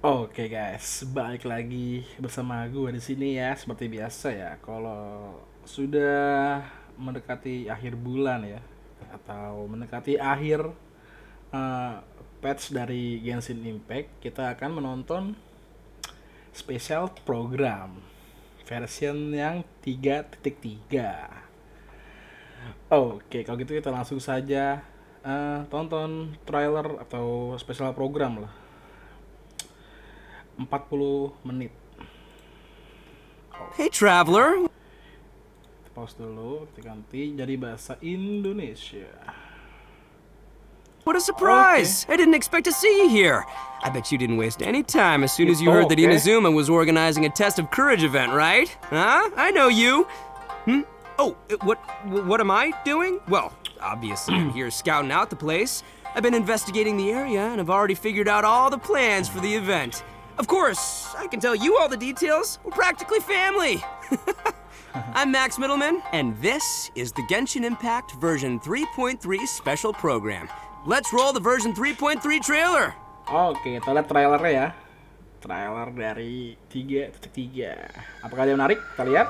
Oke guys, balik lagi bersama gue di sini ya. Seperti biasa ya, kalau sudah mendekati akhir bulan ya, atau mendekati akhir eh, patch dari Genshin Impact, kita akan menonton special program version yang 3.3. Oke, kalau gitu kita langsung saja tonton trailer atau special program lah. 40 menit. Hey, traveler. Pause dulu, kita ganti jadi bahasa Indonesia. What a surprise! I didn't expect to see you here. I bet you didn't waste any time as soon as you heard that Inazuma was organizing a test of courage event, right? Huh? I know you. Oh, what am I doing? Well, obviously I'm here scouting out the place. I've been investigating the area and I've already figured out all the plans for the event. Of course, I can tell you all the details. We're practically family. I'm Max Middleman, and this is the Genshin Impact version 3.3 special program. Let's roll the version 3.3 trailer. Oke, kita lihat trailernya ya. Trailer dari 3.3. Apakah dia menarik? Kita lihat.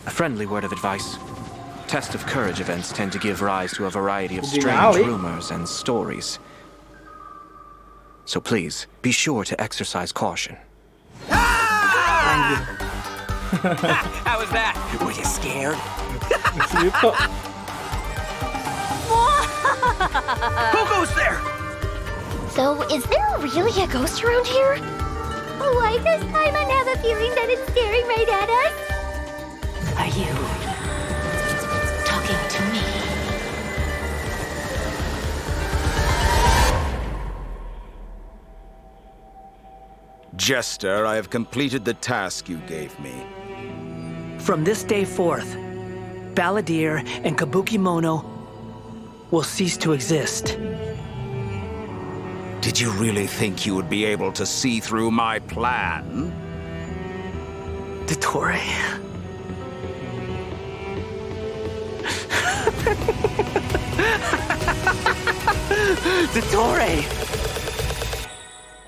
A friendly word of advice. Test of courage events tend to give rise to a variety of strange rumors and stories. So please, be sure to exercise caution. How was that? Were you scared? Who goes there? So, is there really a ghost around here? Why does Paimon have a feeling that it's staring right at us? Are you talking to me? Jester, I have completed the task you gave me. From this day forth, Balladeer and Kabukimono will cease to exist. Did you really think you would be able to see through my plan? Dottore. Dottore!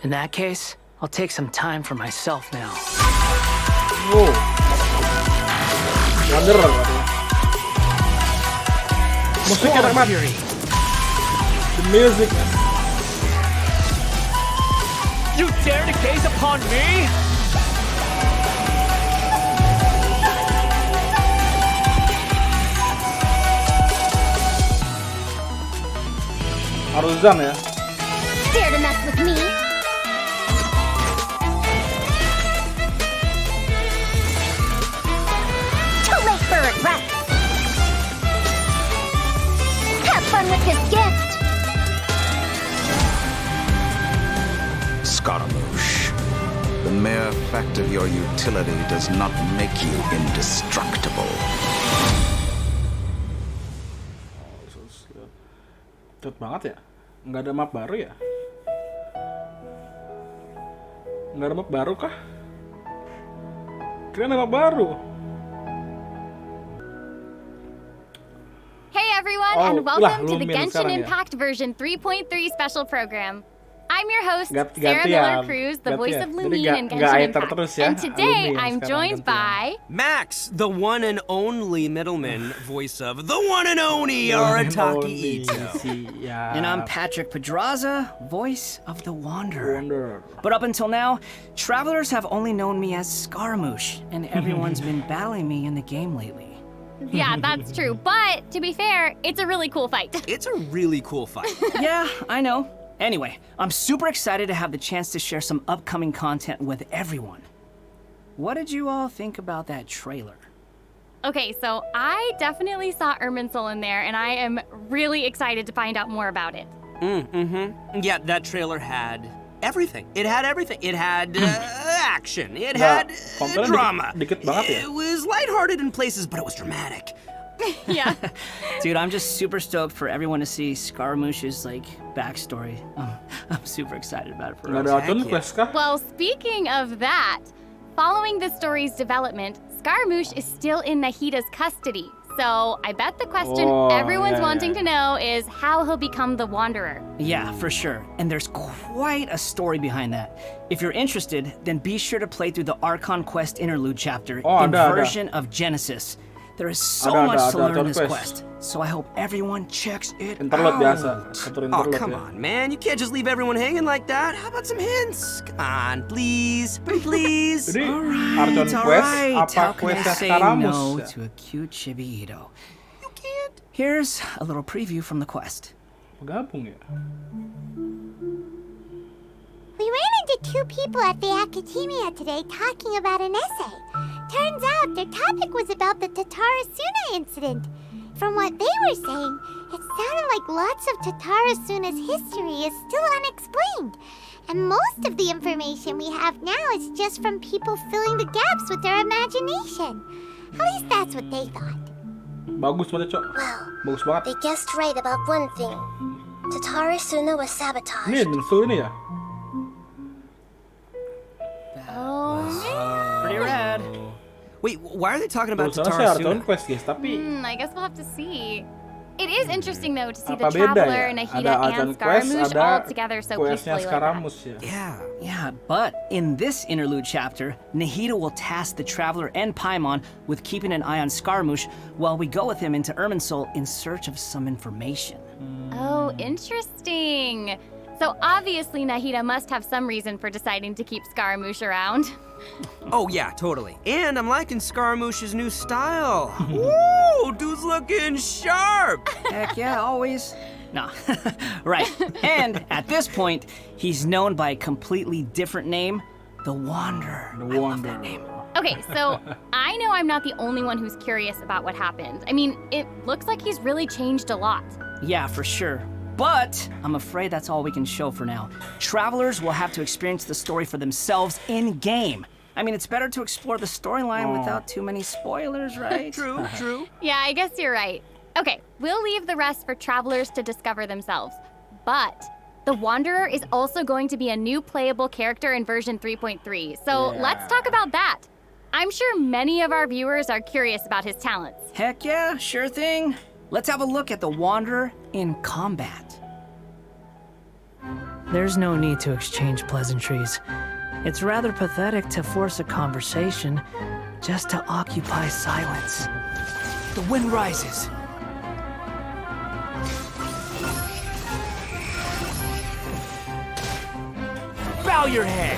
In that case, I'll take some time for myself now. Wow. Wonder. Musiknya enak banget. The music. You dare to gaze upon me? Haruzan ya. Dare to mess with me? Too late for regret. Have fun with this gift. Scaramouche, the mere fact of your utility does not make you indestructible. Cepet banget ya. Nggak ada map baru ya? Nggak ada map baru kah? Kira ada map baru. Hey everyone, and welcome to the Genshin Impact version 3.3 special program. I'm your host, Sarah Miller-Cruz, the voice of Lumine in Genshin Impact. And today, I'm joined by... Max, the one and only Middleman, voice of the one and only Arataki Ito. And I'm Patrick Pedraza, voice of the Wanderer. But up until now, travelers have only known me as Scaramouche, and everyone's been battling me in the game lately. Yeah, that's true. But, to be fair, it's a really cool fight. It's a really cool fight. Yeah, I know. Anyway, I'm super excited to have the chance to share some upcoming content with everyone. What did you all think about that trailer? Okay, so I definitely saw Irminsul in there, and I am really excited to find out more about it. Yeah, that trailer had everything. It had everything. It had action. It had drama. It was lighthearted in places, but it was dramatic. Yeah. Dude, I'm just super stoked for everyone to see Scaramouche's, backstory. I'm super excited about it for us. Well, speaking of that, following the story's development, Scaramouche is still in Nahida's custody, So I bet the question everyone's wanting to know is how he'll become the Wanderer. Yeah, for sure. And there's quite a story behind that. If you're interested, then be sure to play through the Archon Quest interlude chapter in version of Genesis. There is so much to learn in this quest, so I hope everyone checks it out. Oh, come on, man. You can't just leave everyone hanging like that. How about some hints? Come on, please. Please. All right. How can I say no to a cute chibi-ito? You can't. Here's a little preview from the quest. Gabung ya. We ran into two people at the academia today talking about an essay. Turns out their topic was about the Tatarasuna incident. From what they were saying, it sounded like lots of Tatarasuna's history is still unexplained. And most of the information we have now is just from people filling the gaps with their imagination. At least that's what they thought. Bagus banget, Cok. Well, Bagus banget. they guessed right about one thing. Tatarasuna was sabotaged. Ini Densu ini ya? Pretty rad. Wait, why are they talking about Terus saya Tatarasuna? Quest guys, tapi I guess we'll have to see. It is interesting though to see the apa beda Traveler, ya? Nahida, Ada and Quest, Scaramouche ada all together so questnya peacefully like that. Scaramouche ya. Yeah, but in this interlude chapter, Nahida will task the Traveler and Paimon with keeping an eye on Scaramouche while we go with him into Irminsul in search of some information. Oh, interesting. So obviously Nahida must have some reason for deciding to keep Scaramouche around. Oh, yeah, totally. And I'm liking Scaramouche's new style. Woo, dude's looking sharp. Heck yeah, always. No, right. And at this point, he's known by a completely different name, the Wanderer. I love that name. Okay, so I know I'm not the only one who's curious about what happened. I mean, it looks like he's really changed a lot. Yeah, for sure. But I'm afraid that's all we can show for now. Travelers will have to experience the story for themselves in-game. I mean, it's better to explore the storyline without too many spoilers, right? True, true. Yeah, I guess you're right. Okay, we'll leave the rest for travelers to discover themselves. But the Wanderer is also going to be a new playable character in version 3.3, so let's talk about that. I'm sure many of our viewers are curious about his talents. Heck yeah, sure thing. Let's have a look at the Wanderer in combat. There's no need to exchange pleasantries. It's rather pathetic to force a conversation just to occupy silence. The wind rises. Bow your head.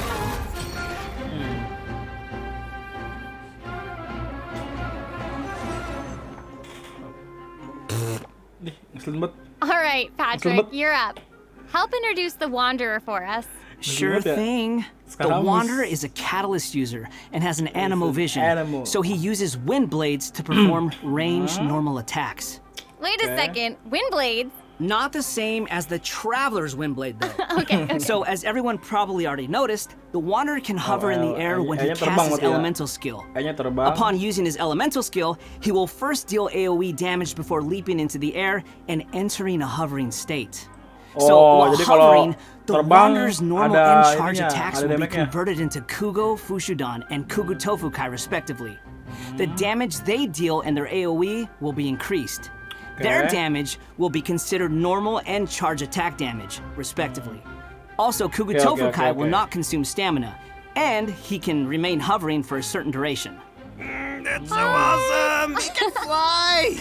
All right, Patrick, you're up. Help introduce the Wanderer for us. Sure thing. The Wanderer is a catalyst user and has an animo vision, so he uses wind blades to perform ranged normal attacks. Wait a second, wind blades? Not the same as the Traveler's wind blade, though. Okay. So, as everyone probably already noticed, the Wanderer can hover in the air when he casts his elemental skill. Upon using his elemental skill, he will first deal AoE damage before leaping into the air and entering a hovering state. So, while hovering, the Wanderer's normal and charge attacks will be converted into Kugo, Fushudan, and Kugu Tofukai, respectively. The damage they deal and their AoE will be increased. Their damage will be considered normal and charge attack damage, respectively. Also, Kugu Tofukai will not consume stamina, and he can remain hovering for a certain duration. That's so awesome! He can fly!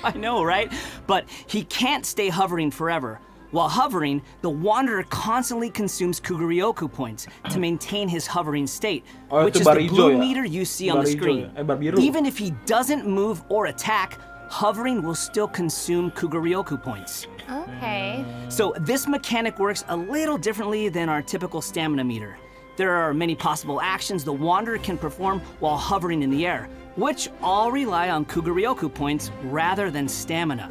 I know, right? But he can't stay hovering forever. While hovering, the Wanderer constantly consumes Kuguryoku points to maintain his hovering state, which is the blue meter you see on the screen. Even if he doesn't move or attack, hovering will still consume Kuguryoku points. Okay. So this mechanic works a little differently than our typical stamina meter. There are many possible actions the Wanderer can perform while hovering in the air, which all rely on Kuguryoku points rather than stamina.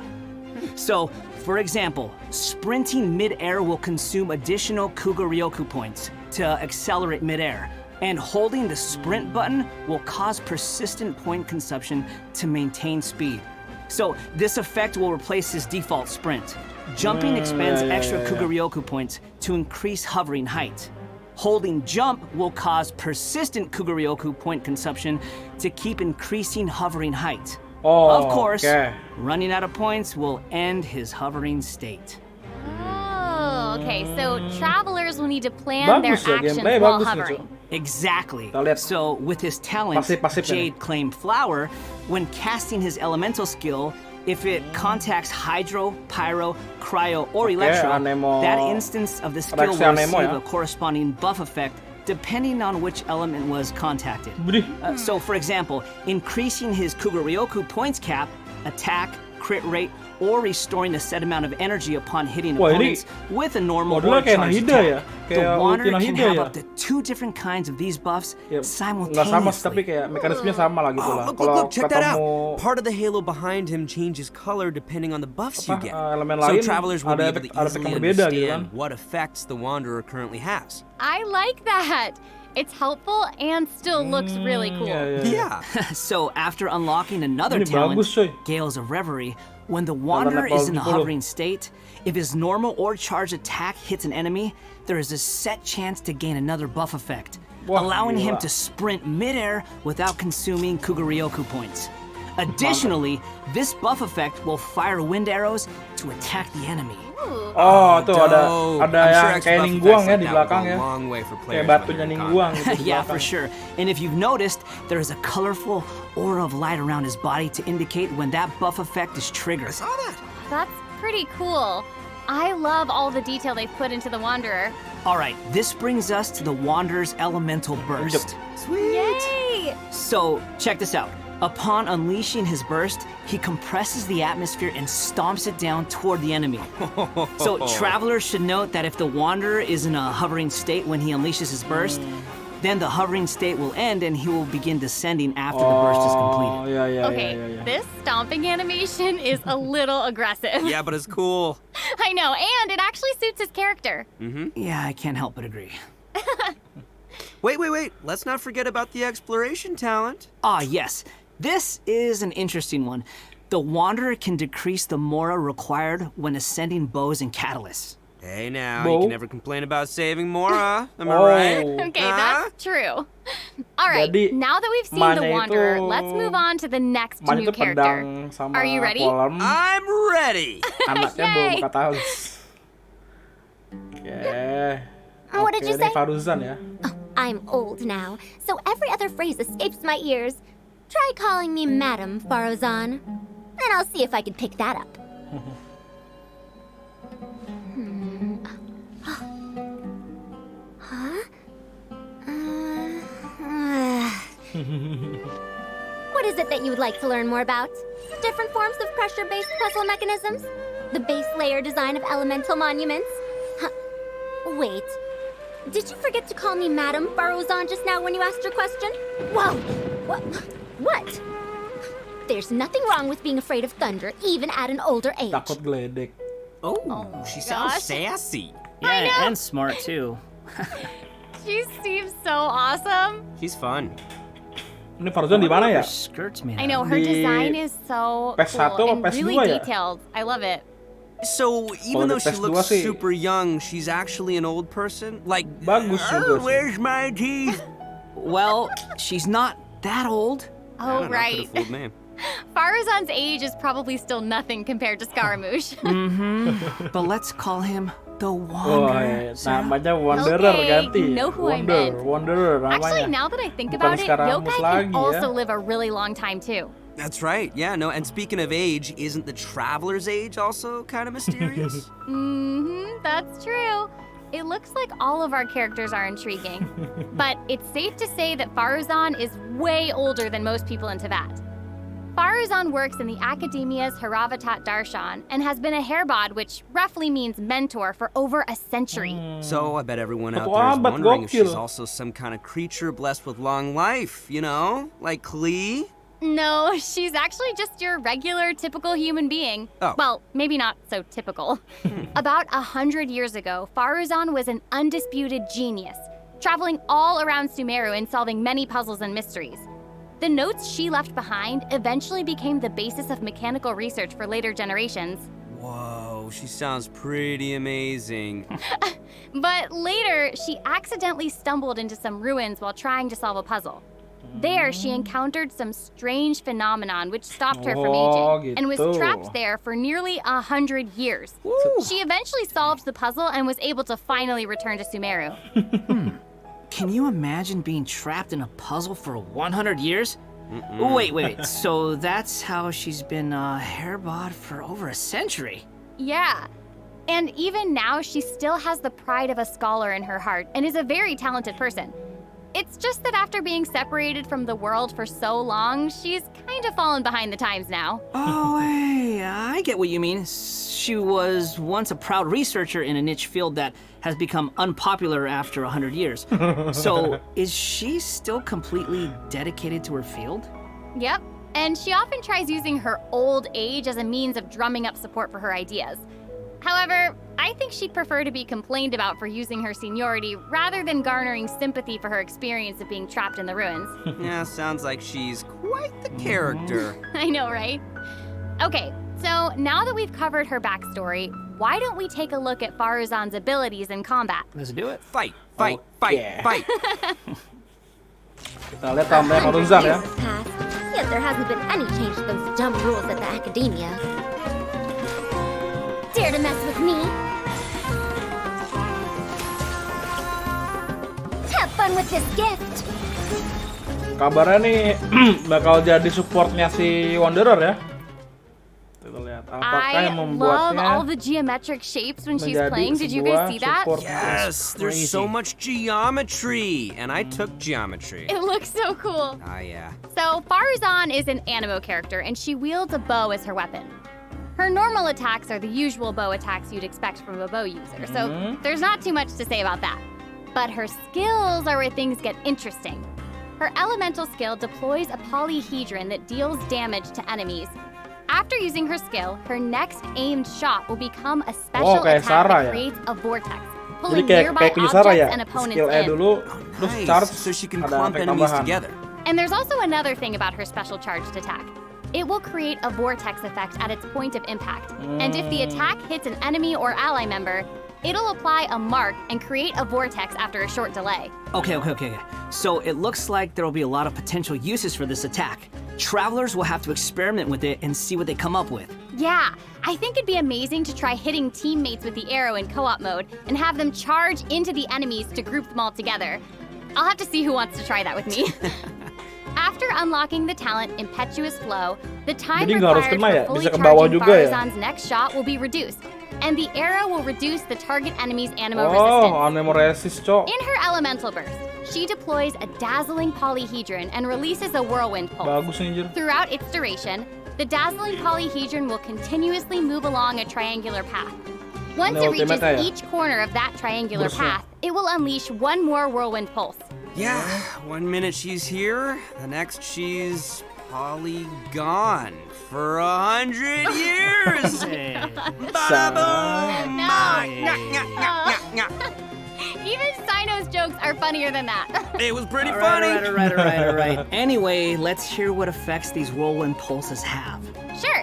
So, for example, sprinting mid-air will consume additional Kuguryoku points to accelerate mid-air, and holding the sprint button will cause persistent point consumption to maintain speed. So, this effect will replace his default sprint. Jumping expends extra Kuguryoku points to increase hovering height. Holding jump will cause persistent Kuguryoku point consumption to keep increasing hovering height. Oh, of course, okay. running out of points will end his hovering state. Oh, okay. So travelers will need to plan their Bagus ya, actions gameplay while bagus nih, hovering. Cuk. Exactly. Kita lihat So with his talent, pasif-pasifnya nih. Jade claimed Flower, when casting his elemental skill, if it contacts Hydro, Pyro, Cryo, or Electro, Anemo- that instance of the skill reaksi will Anemo receive ya. a corresponding buff effect depending on which element was contacted. Budi. So for example, increasing his Kuguryoku points cap, attack, crit rate, or restoring a set amount of energy upon hitting Wah, ini opponents with a normal modelnya or kayak charged Nahida ya? attack. The Kayak Wanderer ulti can Nahida have ya? up to 2 different kinds of these buffs Ya, nggak sama simultaneously. tapi kayak mekanismenya sama lah gitu lah. Look, Kalau look, check that out. ketemu Part of the halo behind him changes color depending on the buffs you apa, get. elemen So lain travelers will be ada able to efek yang easily berbeda gitu kan. understand what effects the Wanderer currently has. I like that. It's helpful and still looks really cool. Yeah. So after unlocking another Ini talent, bagus, coy. Gales of Reverie, when the Wanderer level is in a 10. hovering state, if his normal or charged attack hits an enemy, there is a set chance to gain another buff effect, Wah, allowing him gila. to sprint midair without consuming Kuguryoku points. Additionally, this buff effect will fire wind arrows to attack the enemy. Oh, tuh ada Dope. ada I'm yang sure kayak extra ningguang effects ya di like that will belakang go ya. a long way for Kayak players batunya when they're ningguang gitu di Yeah, belakang. for sure. And if you've noticed, there is a colorful aura of light around his body to indicate when that buff effect is triggered. saw that. That's pretty cool. I love all the detail they've put into the Wanderer. All right, this brings us to the Wanderer's elemental burst. Yay! So, check this out. Upon unleashing his burst, he compresses the atmosphere and stomps it down toward the enemy. So, travelers should note that if the Wanderer is in a hovering state when he unleashes his burst, then the hovering state will end and he will begin descending after the burst is Oh, completed. iya iya Okay, iya iya. this stomping animation is a little aggressive. Yeah, but it's cool. I know, and it actually suits his character. Yeah, I can't help but agree. Wait. Let's not forget about the exploration talent. Ah, yes. This is an interesting one. The Wanderer can decrease the mora required when ascending bows and catalysts. Hey now, Bo. you can never complain about saving Mora. Am I Oh. right? Okay, Huh? that's true. All right, Jadi, now that we've seen the Mana Wanderer, itu- let's move on to the next Mana new itu character. pedang sama Are you ready? kolam, I'm ready. anaknya Yay. bawa buka taus. Oke. What did you Oke, ini say? Faruzan ya. I'm old now, so every other phrase escapes my ears. Try calling me Madam Farozan, and I'll see if I can pick that up. What is it that you would like to learn more about? Different forms of pressure-based puzzle mechanisms? The base layer design of elemental monuments? Huh. Wait. Did you forget to call me Madam Farozan just now when you asked your question? Whoa! What? There's nothing wrong with being afraid of thunder, even at an older age. Takut geledek. Oh, she sounds sassy. Yeah, and smart too. She seems so awesome. She's fun. Ini Faruzan di mana ya? Her skirts, man. I know, her Di design is so PS1 cool apa and PS2 really ya? detailed. I love it. So Kalau even though di she PS2 looks sih- super young, she's actually an old person. Like, Bagus juga sih. where's my teeth? Well, she's not that old. Oh, I don't know, right. could've fooled me. Faruzan's age is probably still nothing compared to Scaramouche. But let's call him the Oh, Wanderer. iya. Namanya Wanderer Okay, ganti. you know who I meant. Wanderer namanya. Actually, now that I think Bukan about it, Scaramouche yokai lagi can ya. also live a really long time too. That's right. Yeah, no. And speaking of age, isn't the traveler's age also kind of mysterious? That's true. It looks like all of our characters are intriguing. But it's safe to say that Faruzan is way older than most people into that. Faruzan works in the Academia's Haravatat Darshan and has been a hairbod, which roughly means mentor, for over a century. So I bet everyone out Satu there is abad, wondering if she's gokil. also some kind of creature blessed with long life, you know? Like Klee? No, she's actually just your regular, typical human being. Oh. Well, maybe not so typical. About 100 years ago, Faruzan was an undisputed genius, traveling all around Sumeru and solving many puzzles and mysteries. The notes she left behind eventually became the basis of mechanical research for later generations. Whoa, she sounds pretty amazing. But later, she accidentally stumbled into some ruins while trying to solve a puzzle. There, she encountered some strange phenomenon which stopped her from aging and was trapped there for nearly 100 years. She eventually solved the puzzle and was able to finally return to Sumeru. Can you imagine being trapped in a puzzle for 100 years? Wait. So that's how she's been hairbod for over a century? Yeah. And even now, she still has the pride of a scholar in her heart and is a very talented person. It's just that after being separated from the world for so long, she's kind of fallen behind the times now. Oh, hey, I get what you mean. She was once a proud researcher in a niche field that has become unpopular after 100 years. So, is she still completely dedicated to her field? Yep. And she often tries using her old age as a means of drumming up support for her ideas. However, I think she'd prefer to be complained about for using her seniority rather than garnering sympathy for her experience of being trapped in the ruins. Yeah, sounds like she's quite the character. I know, right? Okay, so now that we've covered her backstory, why don't we take a look at Faruzan's abilities in combat? Let's do it. Fight. Okay. Kita lihat A tambah 100 Faruzan ya. years have passed, yet there hasn't been any change to those dumb rules at the academia. Dare to mess with me? Have fun with this gift. Kabarnya nih bakal jadi supportnya si Wanderer ya. Kita lihat apakah yang I love membuatnya all the geometric shapes when she's menjadi playing. Did you guys sebuah see that? support. Yes, there's so much geometry, and I took geometry. It looks so cool. Ah, yeah. So Faruzan is an animo character, and she wields a bow as her weapon. Her normal attacks are the usual bow attacks you'd expect from a bow user, so there's not too much to say about that. But her skills are where things get interesting. Her elemental skill deploys a polyhedron that deals damage to enemies. After using her skill, her next aimed shot will become a special kayak attack Sarah that ya? creates a vortex, Jadi pulling kayak nearby punya Sarah objects ya. and opponents Skill E in. dulu terus charge So she can ada clump efek enemies tambahan. together. And there's also another thing about her special charged attack. It will create a vortex effect at its point of impact. And if the attack hits an enemy or ally member, it'll apply a mark and create a vortex after a short delay. Okay. So it looks like there will be a lot of potential uses for this attack. Travelers will have to experiment with it and see what they come up with. Yeah, I think it'd be amazing to try hitting teammates with the arrow in co-op mode and have them charge into the enemies to group them all together. I'll have to see who wants to try that with me. After unlocking the talent Impetuous Flow, the time Jadi nggak harus required kena ya? for fully Bisa ke bawah charging juga ya? Faruzan's next shot will be reduced, and the arrow will reduce the target enemy's animo Oh, resistance. anemo resist, cok. In her elemental burst, she deploys a dazzling polyhedron and releases a whirlwind pulse. Bagus nih, anjir. Throughout its duration, the dazzling polyhedron will continuously move along a triangular path. Once it reaches ultimate-nya ya? each corner of that triangular Burst-nya. path, it will unleash one more whirlwind pulse. Yeah, 1 minute she's here, the next she's polygone for 100 years. Ba-da-boom! Even Sino's jokes are funnier than that. It was pretty All funny. right. Anyway, let's hear what effects these whirlwind pulses have. Sure.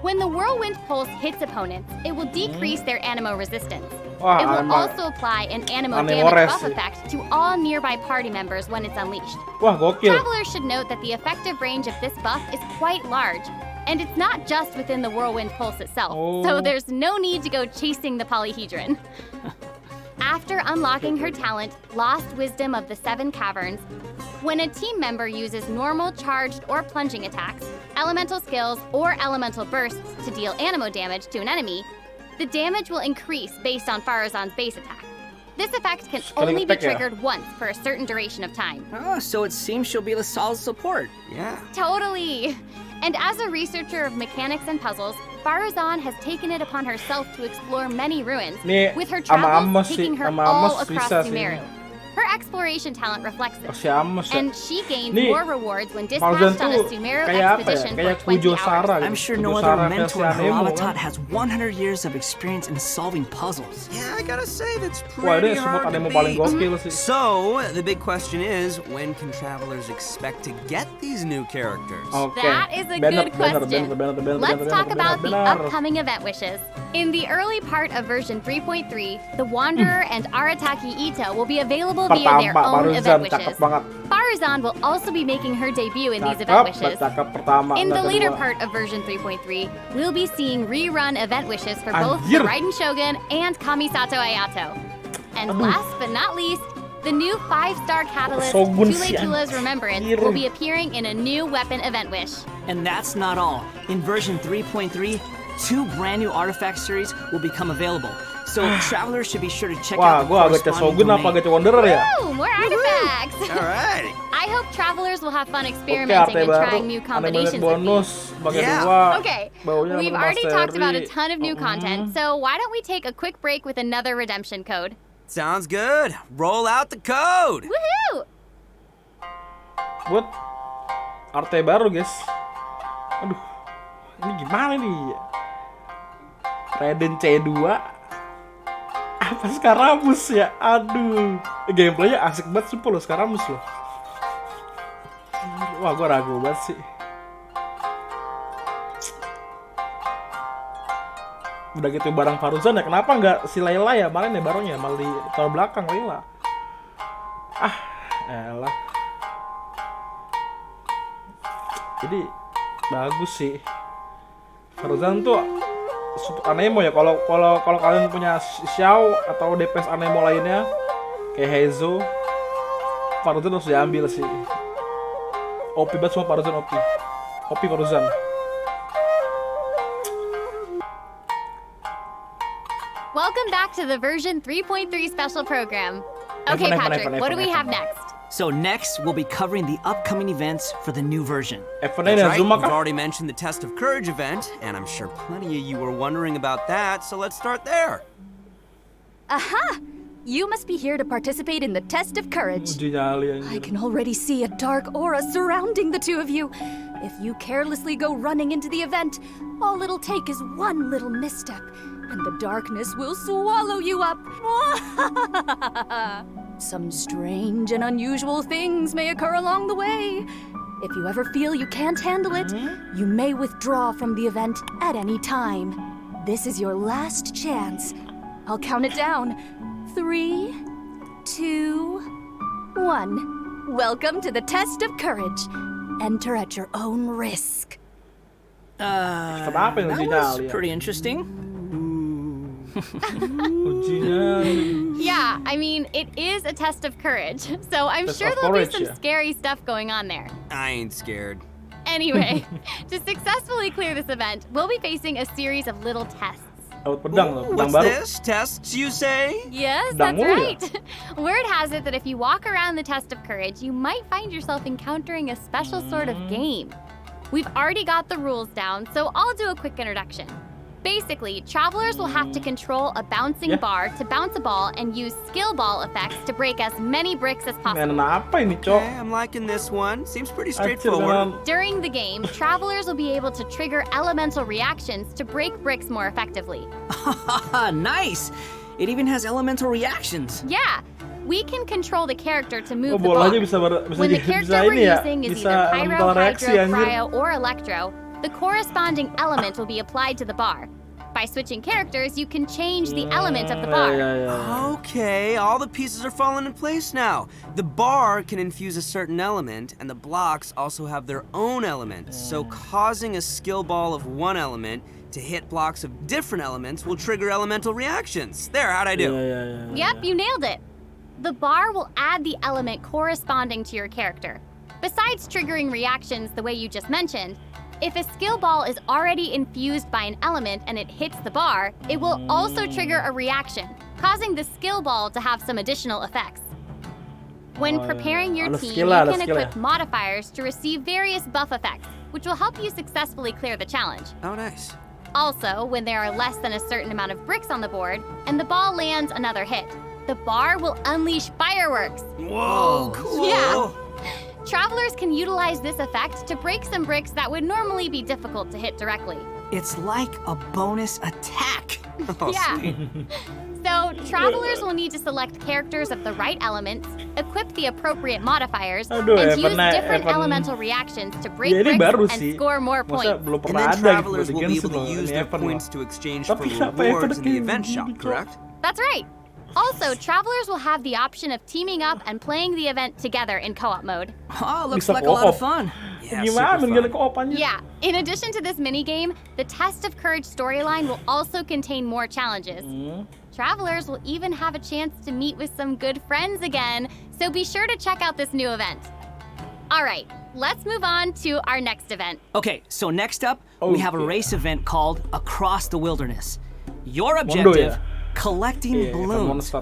When the whirlwind pulse hits opponents, it will decrease their animo resistance. Wah, It will animo- also apply an animo animo damage res buff sih. effect to all nearby party members when it's unleashed. Wah, gokil. Travelers should note that the effective range of this buff is quite large, and it's not just within the whirlwind pulse itself, so Oh. there's no need to go chasing the polyhedron. After unlocking her talent, Lost Wisdom of the Seven Caverns, when a team member uses normal, charged, or plunging attacks, elemental skills, or elemental bursts to deal animo damage to an enemy, the damage will increase based on Faruzan's base attack. This effect can Sekali only be ngetek ya? triggered once for a certain duration of time. Oh, so it seems she'll be the solid support. Yeah. Totally! And as a researcher of mechanics and puzzles, Faruzan has taken it upon herself to explore many ruins, Nih, with her ama travels Amos taking sih, her ama all Amos across bisa sih. Sumeru. Her exploration talent reflects this. Si Amos ya. And she gains Nih, more rewards when Fauzan dispatched on a tuh Sumeru kayak apa ya? expedition Kayak for 20 Pujo hours. Sara gitu. I'm sure no Pujo other Sara mentor versi in her anemo, avatar kan? has 100 years of experience in solving puzzles. Yeah, I gotta say, that's Wah, pretty ini support hard to anemo paling beat. gokil sih. So, the big question is, when can travelers expect to get these new characters? Oke. That is a Bener, good bener, question. bener, bener, Let's bener, talk bener, about the bener. upcoming event wishes. In the early part of version 3.3, the Wanderer and Arataki Ito will be available via their Pertama, own Faruzan event cakep wishes. banget. Karazhan will also be making her debut in these event wishes. In the later part of version 3.3, we'll be seeing rerun event wishes for both the Raiden Shogun and Kamisato Ayato. And last but not least, the new 5-star catalyst, Tula's Remembrance, will be appearing in a new weapon event wish. And that's not all. In version 3.3, 2 brand new artifact series will become available. So travelers should be sure to check out the corresponding domain. Woo! More artifacts! Alright. I hope travelers will have fun experimenting and trying new combinations with these. Okay, we've already talked about a ton of new content, so why don't we take a quick break with another redemption code? Sounds good. Roll out the code. Woohoo! Buat arte baru, guys. Aduh, ini gimana nih? Raiden C2 apa Skaramus ya? Aduh, gameplaynya asik banget sumpah loh, Skaramus loh. Wah, gua ragu banget sih. Udah gitu barang Faruzan ya, kenapa nggak si Layla ya? Malah ya barunya malah di tahun belakang Layla. Elah. Jadi bagus sih. Faruzan tuh super anemo ya. Kalau kalian punya Xiao atau DPS anemo lainnya kayak Heizo, Faruzan harus diambil sih. OP banget semua Faruzan, OP Faruzan. Welcome back to the version 3.3 special program. Okay, Patrick, what do we have next? So next, we'll be covering the upcoming events for the new version. That's right, we've already mentioned the Test of Courage event, and I'm sure plenty of you were wondering about that, so let's start there. Aha! You must be here to participate in the Test of Courage. I can already see a dark aura surrounding the two of you. If you carelessly go running into the event, all it'll take is one little misstep, and the darkness will swallow you up. Some strange and unusual things may occur along the way. If you ever feel you can't handle it, you may withdraw from the event at any time. This is your last chance. I'll count it down. 3, 2, 1. Welcome to the Test of Courage. Enter at your own risk. That was pretty interesting. Yeah, I mean, it is a test of courage, so I'm sure there'll be some scary stuff going on there. I ain't scared. Anyway, to successfully clear this event, we'll be facing a series of little tests. What's this? Tests, you say? Yes, that's right. Word has it that if you walk around the Test of Courage, you might find yourself encountering a special sort of game. We've already got the rules down, so I'll do a quick introduction. Basically, travelers will have to control a bouncing bar to bounce a ball and use skill ball effects to break as many bricks as possible. Okay, I'm liking this one. Seems pretty straightforward. During the game, travelers will be able to trigger elemental reactions to break bricks more effectively. Nice! It even has elemental reactions. Yeah. We can control the character to move the bar. When the character we're using is either Pyro, Hydro, Cryo, or Electro, the corresponding element will be applied to the bar. By switching characters, you can change the element of the bar. Okay, all the pieces are falling in place now. The bar can infuse a certain element, and the blocks also have their own elements. So causing a skill ball of one element to hit blocks of different elements will trigger elemental reactions. There, how'd I do? Yep, you nailed it. The bar will add the element corresponding to your character. Besides triggering reactions the way you just mentioned, if a skill ball is already infused by an element and it hits the bar, it will also trigger a reaction, causing the skill ball to have some additional effects. When preparing your team, you can equip modifiers to receive various buff effects, which will help you successfully clear the challenge. Oh, nice. Also, when there are less than a certain amount of bricks on the board, and the ball lands another hit, the bar will unleash fireworks. Whoa, cool. Yeah. Travelers can utilize this effect to break some bricks that would normally be difficult to hit directly. It's like a bonus attack. Yeah. So, travelers will need to select characters of the right elements, equip the appropriate modifiers, and use different elemental reactions to break bricks and score more points. And then travelers will be able to use their points to exchange for rewards in the event shop, correct? That's right. Also, travelers will have the option of teaming up and playing the event together in co-op mode. Oh, looks like a lot of fun. Yeah, Gimana super gimana fun. koopannya? Yeah, in addition to this minigame, the Test of Courage storyline will also contain more challenges. Travelers will even have a chance to meet with some good friends again, so be sure to check out this new event. All right, let's move on to our next event. Okay, so next up, we have a race event called Across the Wilderness. Your Mondo objective, ya? collecting balloons. Ooh,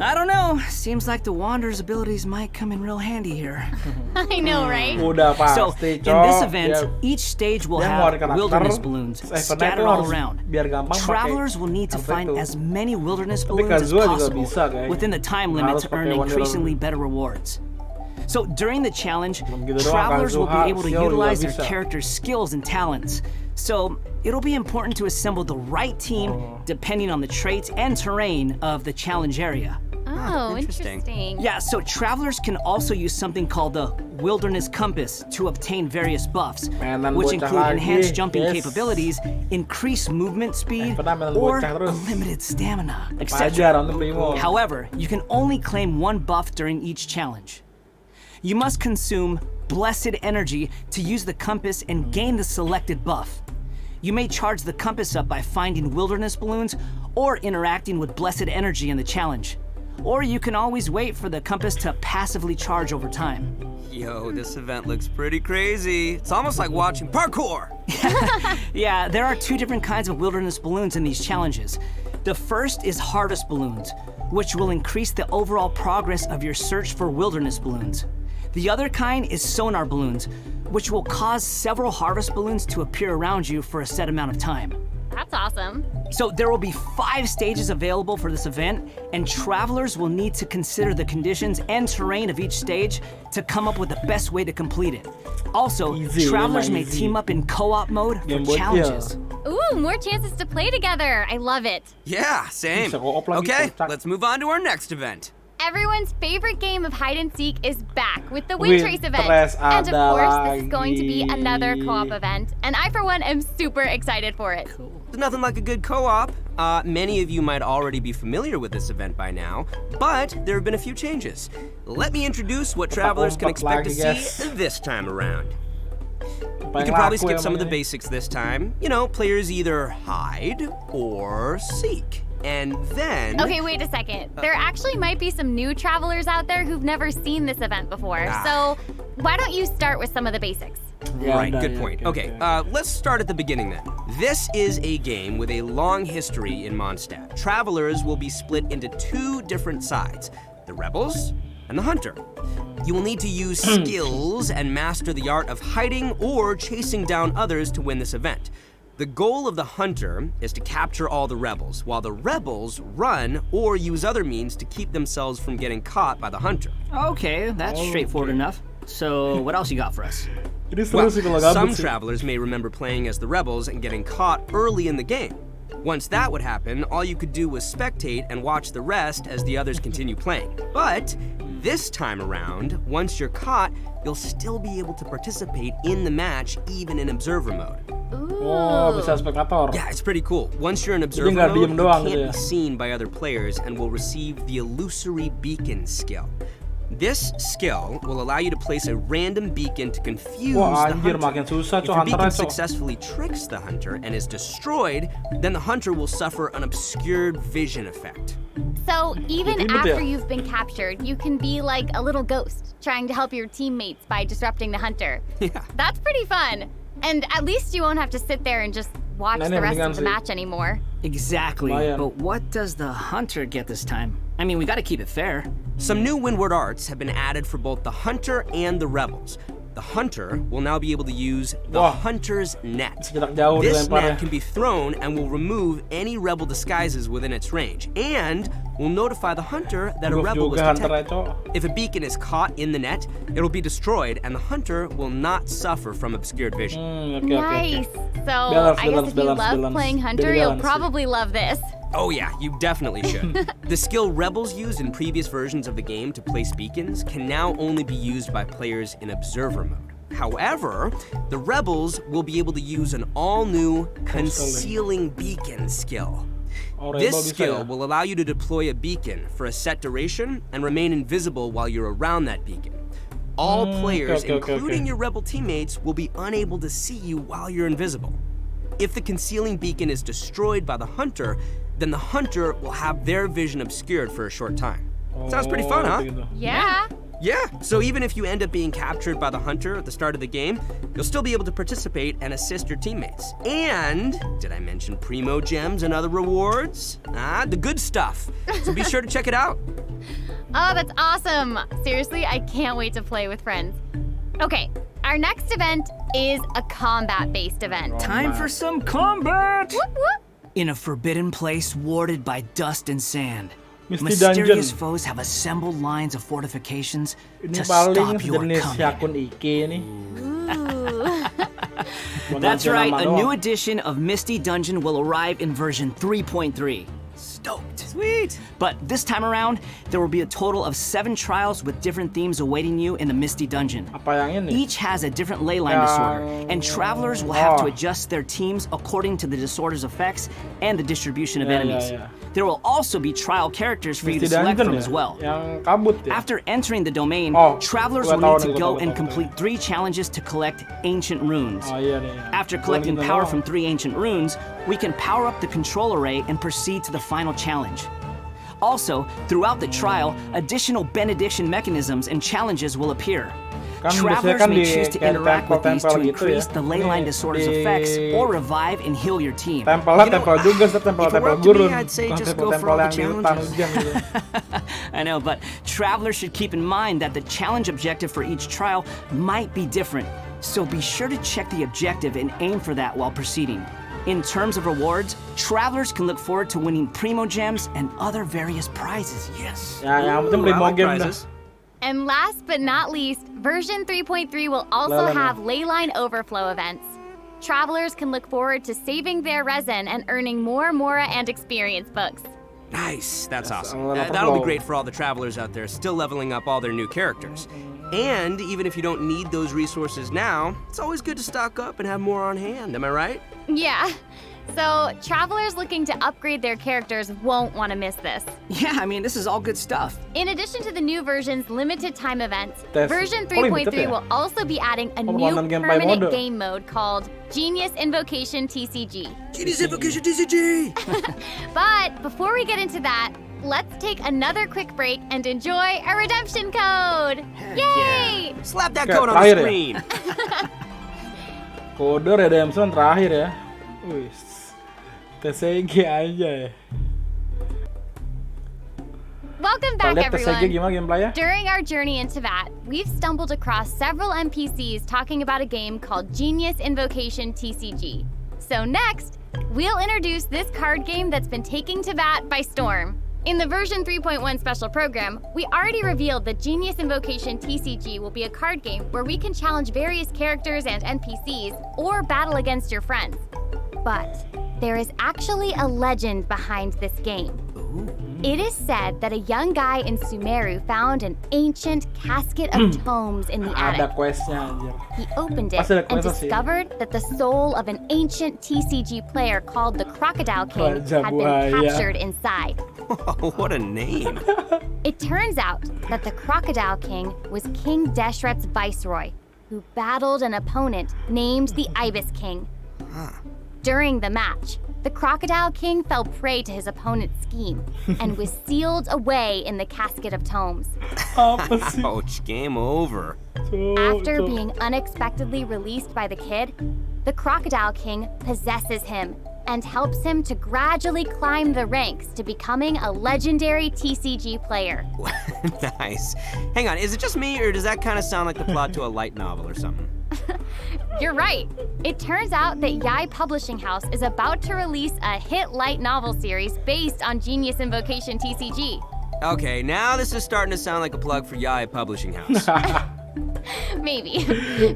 I don't know, seems like the Wanderer's abilities might come in real handy here. I know, right? Udah So, pasti, in Cok. this event, Dia- each stage will dia have ngeluarin karakter, wilderness balloons eventnya scattered tuh all harus around. biar gampang pakai Travelers will need to karakter find itu. as many wilderness Tapi balloons as casual juga possible bisa, kayaknya. within the time limit Harus to pakai earn Wanderer. increasingly better rewards. So during the challenge, gitu doang, travelers will be casual, able to skill juga utilize their bisa. character's skills and talents. So it'll be important to assemble the right team depending on the traits and terrain of the challenge area. Oh, interesting. interesting. Yeah, so travelers can also use something called the Wilderness Compass to obtain various buffs, Mainan which bocah include lagi, enhanced jumping yes. capabilities, increased movement speed, pernah mainan or bocah terus. unlimited stamina, Pajar etc. untuk primo. However, you can only claim one buff during each challenge. You must consume Blessed Energy to use the compass and gain the selected buff. You may charge the compass up by finding wilderness balloons or interacting with Blessed Energy in the challenge. Or you can always wait for the compass to passively charge over time. Yo, this event looks pretty crazy. It's almost like watching parkour. Yeah, there are two different kinds of wilderness balloons in these challenges. The first is harvest balloons, which will increase the overall progress of your search for wilderness balloons. The other kind is sonar balloons, which will cause several harvest balloons to appear around you for a set amount of time. That's awesome. So there will be 5 stages available for this event, and travelers will need to consider the conditions and terrain of each stage to come up with the best way to complete it. Also, Easy, travelers may easy. team up in co-op mode for Game buat challenges. Ooh, more chances to play together. I love it. Yeah, same. Bisa co-op lagi, Okay, kocak. let's move on to our next event. Everyone's favorite game of hide and seek is back with the Wind Trace event. Wintrace And of ada course, this is going to be lagi. another co-op event. And I, for one, am super excited for it. There's nothing like a good co-op. Many of you might already be familiar with this event by now, but there have been a few changes. Let me introduce what travelers can expect to lagi, guys. see this time around. Apa You yang can probably laku skip some of the emangnya? basics this time. You know, players either hide or seek. And then... Okay, wait a second. There actually might be some new travelers out there who've never seen this event before. So why don't you start with some of the basics? Ya Right, udah, good ya, point. oke, Okay, oke. let's start at the beginning then. This is a game with a long history in Mondstadt. Travelers will be split into 2 different sides, the Rebels and the Hunter. You will need to use skills and master the art of hiding or chasing down others to win this event. The goal of the Hunter is to capture all the Rebels, while the Rebels run or use other means to keep themselves from getting caught by the Hunter. Okay, that's straightforward enough. So what else you got for us? Ini seru sih kalau gabut Some sih. travelers may remember playing as the Rebels and getting caught early in the game. Once that would happen, all you could do was spectate and watch the rest as the others continue playing. But this time around, once you're caught, you'll still be able to participate in the match even in observer mode. Oh, bisa spektator. Yeah, it's pretty cool. Once you're in observer nggak mode, diem you doang can't gitu ya. be seen by other players and will receive the illusory beacon skill. This skill will allow you to place a random beacon to confuse Wah, the anjir, hunter. makin susah, If Cok, your beacon hunter-nya, Cok. successfully tricks the hunter and is destroyed, then the hunter will suffer an obscured vision effect. So even Ribet ya? after you've been captured, you can be like a little ghost trying to help your teammates by disrupting the hunter. Yeah. That's pretty fun. And at least you won't have to sit there and just watch Nah, the ini rest mendingan of the sih. match anymore. Exactly, Lumayan. but what does the Hunter get this time? I mean, we gotta keep it fair. Some new Windward arts have been added for both the hunter and the rebels. The hunter will now be able to use the Wah. hunter's net. Jarak jauh This dilempar ya. net can be thrown and will remove any rebel disguises within its range, and will notify the hunter that a Buff rebel was juga hunter-nya, detected. Cok. If a beacon is caught in the net, it will be destroyed, and the hunter will not suffer from obscured vision. Oke, oke, oke. Nice. So Balance, I guess balance, if you balance, love balance. playing Hunter, Jadi you'll balance. probably love this. Oh yeah, you definitely should. The skill rebels used in previous versions of the game to place beacons can now only be used by players in observer mode. However, the rebels will be able to use an all-new concealing beacon skill. This skill will allow you to deploy a beacon for a set duration and remain invisible while you're around that beacon. All players, including your rebel teammates, will be unable to see you while you're invisible. If the concealing beacon is destroyed by the hunter, then the hunter will have their vision obscured for a short time. Sounds pretty fun, huh? Yeah. Yeah, so even if you end up being captured by the hunter at the start of the game, you'll still be able to participate and assist your teammates. And, did I mention Primo Gems and other rewards? The good stuff. So be sure to check it out. Oh, that's awesome. Seriously, I can't wait to play with friends. Okay, our next event is a combat-based event. Time for some combat! Whoop, whoop. In a forbidden place warded by dust and sand, Misty mysterious Dungeon. foes have assembled lines of fortifications Ini to paling stop your sejenis coming. akun IG nih. That's right, a new edition of Misty Dungeon will arrive in version 3.3. Stoked. Sweet. But this time around, there will be a total of 7 trials with different themes awaiting you in the Misty Dungeon. Apa yang ini? Each has a different ley line disorder, and travelers will have to adjust their teams according to the disorder's effects and the distribution of enemies. There will also be trial characters for you to Misty select Dungeon from as well. Yang kabut ya? After entering the domain, travelers will need to go and complete 3 challenges to collect ancient runes. Oh iya nih. After collecting power from 3 ancient runes, we can power up the control array and proceed to the final challenge. Also, throughout the trial, additional benediction mechanisms and challenges will appear. Travelers may choose to interact with these to increase the ley line disorder's effects or revive and heal your team. Tempel juga, tempel gurun. I'd say just go for all the challenges. I know, but travelers should keep in mind that the challenge objective for each trial might be different, so be sure to check the objective and aim for that while proceeding. In terms of rewards, travelers can look forward to winning Primo Gems and other various prizes. Yes. Ya, yang penting Primo Gem dah. And last but not least, version 3.3 will also have leyline overflow events. Travelers can look forward to saving their resin and earning more Mora and experience books. Nice, that's awesome. That'll be great for all the travelers out there still leveling up all their new characters. And even if you don't need those resources now, it's always good to stock up and have more on hand, am I right? Yeah. So, travelers looking to upgrade their characters won't want to miss this. Yeah, I mean, this is all good stuff. In addition to the new version's limited time events, Tes- version limited 3.3 ya? will also be adding a new nonton gameplay permanent mode. game mode called Genius Invocation TCG. Genius Invocation TCG! But before we get into that, let's take another quick break and enjoy a redemption code! Yay! Yeah. Slap that Oke, code on the terakhir ya? screen. Kode redemption terakhir ya. Wih, TCG aja ya. Welcome back, Lihat TCG everyone. gimana gameplaynya? During our journey into VAT, we've stumbled across several NPCs talking about a game called Genius Invocation TCG. So next, we'll introduce this card game that's been taking to VAT by storm. In the version 3.1 special program, we already revealed that Genius Invocation TCG will be a card game where we can challenge various characters and NPCs or battle against your friends. But there is actually a legend behind this game. It is said that a young guy in Sumeru found an ancient casket of tomes in the Ada attic. questnya anjir. He opened it Pasti ada and questnya sih. discovered that the soul of an ancient TCG player called the Crocodile King Raja had been Buaya. captured inside. What a name. It turns out that the Crocodile King was King Deshret's viceroy, who battled an opponent named the Ibis King. During the match, the Crocodile King fell prey to his opponent's scheme and was sealed away in the casket of tomes. Apa sih? Ouch, game over. After being unexpectedly released by the kid, the Crocodile King possesses him and helps him to gradually climb the ranks to becoming a legendary TCG player. Nice. Hang on, is it just me, or does that kind of sound like the plot to a light novel or something? You're right. It turns out that YAAAA Publishing House is about to release a hit light novel series based on Genius Invocation TCG. Okay, now this is starting to sound like a plug for YAAAA Publishing House. Maybe.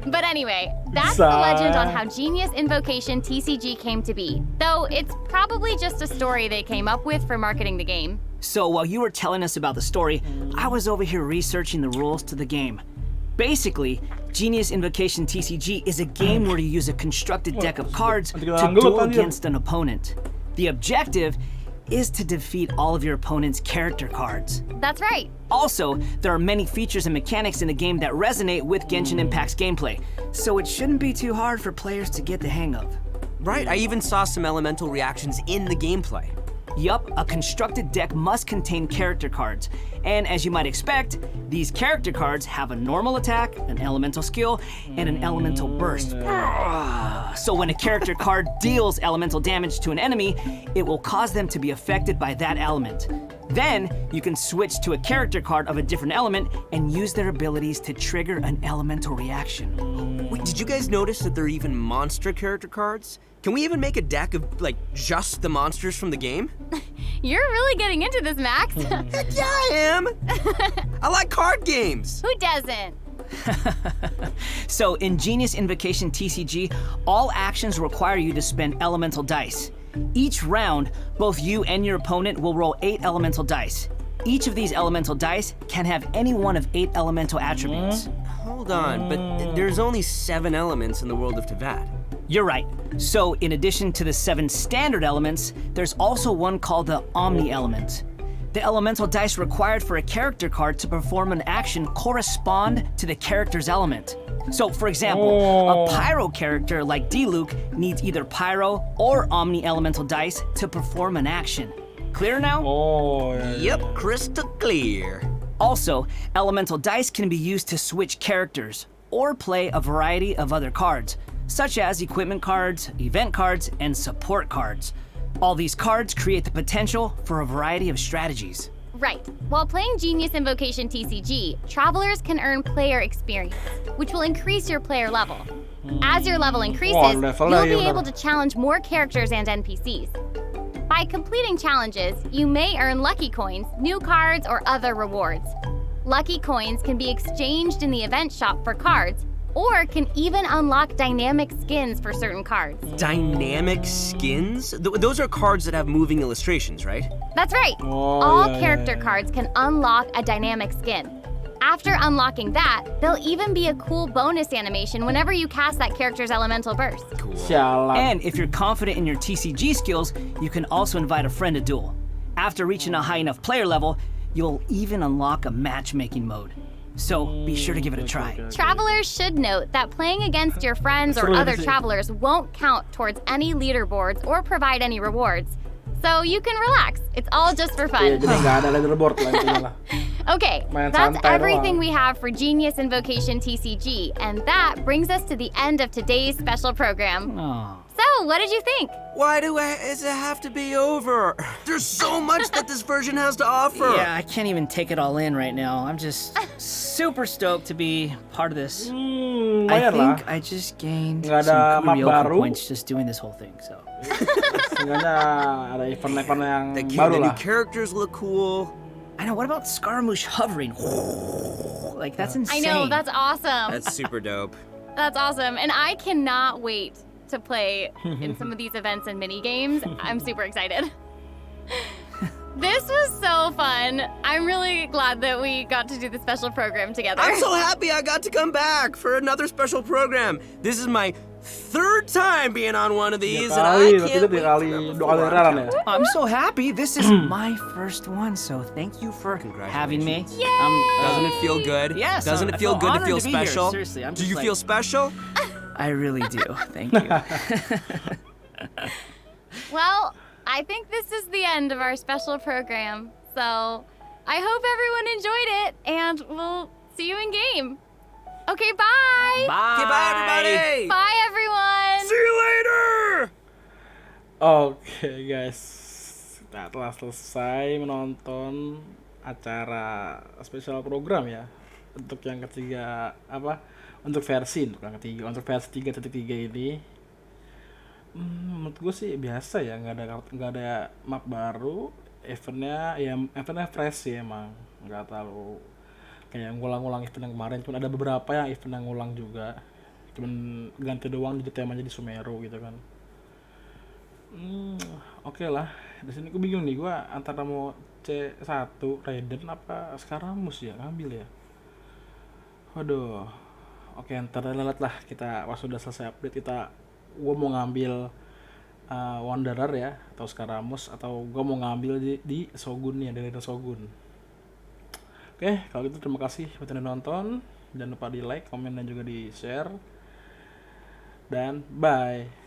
But anyway, that's the legend on how Genius Invocation TCG came to be. Though it's probably just a story they came up with for marketing the game. So while you were telling us about the story, I was over here researching the rules to the game. Basically, Genius Invocation TCG is a game where you use a constructed deck of cards to duel against an opponent. The objective is to defeat all of your opponent's character cards. That's right. Also, there are many features and mechanics in the game that resonate with Genshin Impact's gameplay, so it shouldn't be too hard for players to get the hang of. Right, I even saw some elemental reactions in the gameplay. Yup, a constructed deck must contain character cards. And as you might expect, these character cards have a normal attack, an elemental skill, and an elemental burst. So when a character card deals elemental damage to an enemy, it will cause them to be affected by that element. Then, you can switch to a character card of a different element and use their abilities to trigger an elemental reaction. Wait, did you guys notice that there are even monster character cards? Can we even make a deck of, like, just the monsters from the game? You're really getting into this, Max. Heck yeah, I am! I like card games! Who doesn't? So in Genius Invocation TCG, all actions require you to spend elemental dice. Each round, both you and your opponent will roll 8 elemental dice. Each of these elemental dice can have any one of 8 elemental attributes. Hold on, but there's only 7 elements in the world of Teyvat. You're right. So in addition to the 7 standard elements, there's also one called the Omni element. The elemental dice required for a character card to perform an action correspond to the character's element. So for example, a Pyro character like D-Luke needs either Pyro or Omni elemental dice to perform an action. Clear now? Yep, crystal clear. Also, elemental dice can be used to switch characters or play a variety of other cards, such as equipment cards, event cards, and support cards. All these cards create the potential for a variety of strategies. Right. While playing Genius Invocation TCG, travelers can earn player experience, which will increase your player level. As your level increases, you'll be able to challenge more characters and NPCs. By completing challenges, you may earn lucky coins, new cards, or other rewards. Lucky coins can be exchanged in the event shop for cards, or can even unlock dynamic skins for certain cards. Dynamic skins? Those are cards that have moving illustrations, right? That's right. All character cards can unlock a dynamic skin. After unlocking that, there'll even be a cool bonus animation whenever you cast that character's elemental burst. Cool. And if you're confident in your TCG skills, you can also invite a friend to duel. After reaching a high enough player level, you'll even unlock a matchmaking mode. So be sure to give it a try. Travelers should note that playing against your friends or other travelers won't count towards any leaderboards or provide any rewards. So you can relax. It's all just for fun. Okay, that's everything we have for Genius Invocation TCG, and that brings us to the end of today's special program. So, what did you think? Why does it have to be over? There's so much that this version has to offer. Yeah, I can't even take it all in right now. I'm just super stoked to be part of this. I think I just gained some Kurioka points just doing this whole thing, so. Ada event-event yang baru The lah. new characters look cool. I know, what about Scaramouche hovering? Like, that's insane. I know, that's awesome. That's super dope. That's awesome, and I cannot wait to play in some of these events and mini games. I'm super excited. This was so fun. I'm really glad that we got to do the special program together. I'm so happy I got to come back for another special program. This is my 3rd time being on one of these, and I can't wait for I'm so happy. This is my first one, so thank you for having me. Doesn't it feel good? Yes. Doesn't it I feel good to feel honored be here. special? Seriously, I'm Do just you like- feel special? I really do. Thank you. Well, I think this is the end of our special program. So I hope everyone enjoyed it, and we'll see you in game. Okay, bye. Bye. Okay, bye, everybody. Bye, everyone. See you later. Oke guys, kita telah selesai menonton acara spesial program ya. Untuk yang ketiga untuk versi 3.3 ini. Menurut gue sih biasa ya, nggak ada map baru, eventnya fresh sih emang, nggak terlalu kayak ngulang-ngulang event yang kemarin. Cuma ada beberapa yang event yang ngulang juga, cuman ganti doang jadi temanya di Sumeru gitu kan. Oke lah, di sini gue bingung nih, gue antara mau C1 Raiden apa Scaramouche ya ngambil ya. Waduh, oke ntar lihat lah kita pas sudah selesai update gue mau ngambil Wanderer ya, atau Scaramouche, atau gue mau ngambil di Shogun nih, dari Shogun. Oke, kalau gitu terima kasih buat yang nonton. Jangan lupa di like, komen, dan juga di share. Dan bye.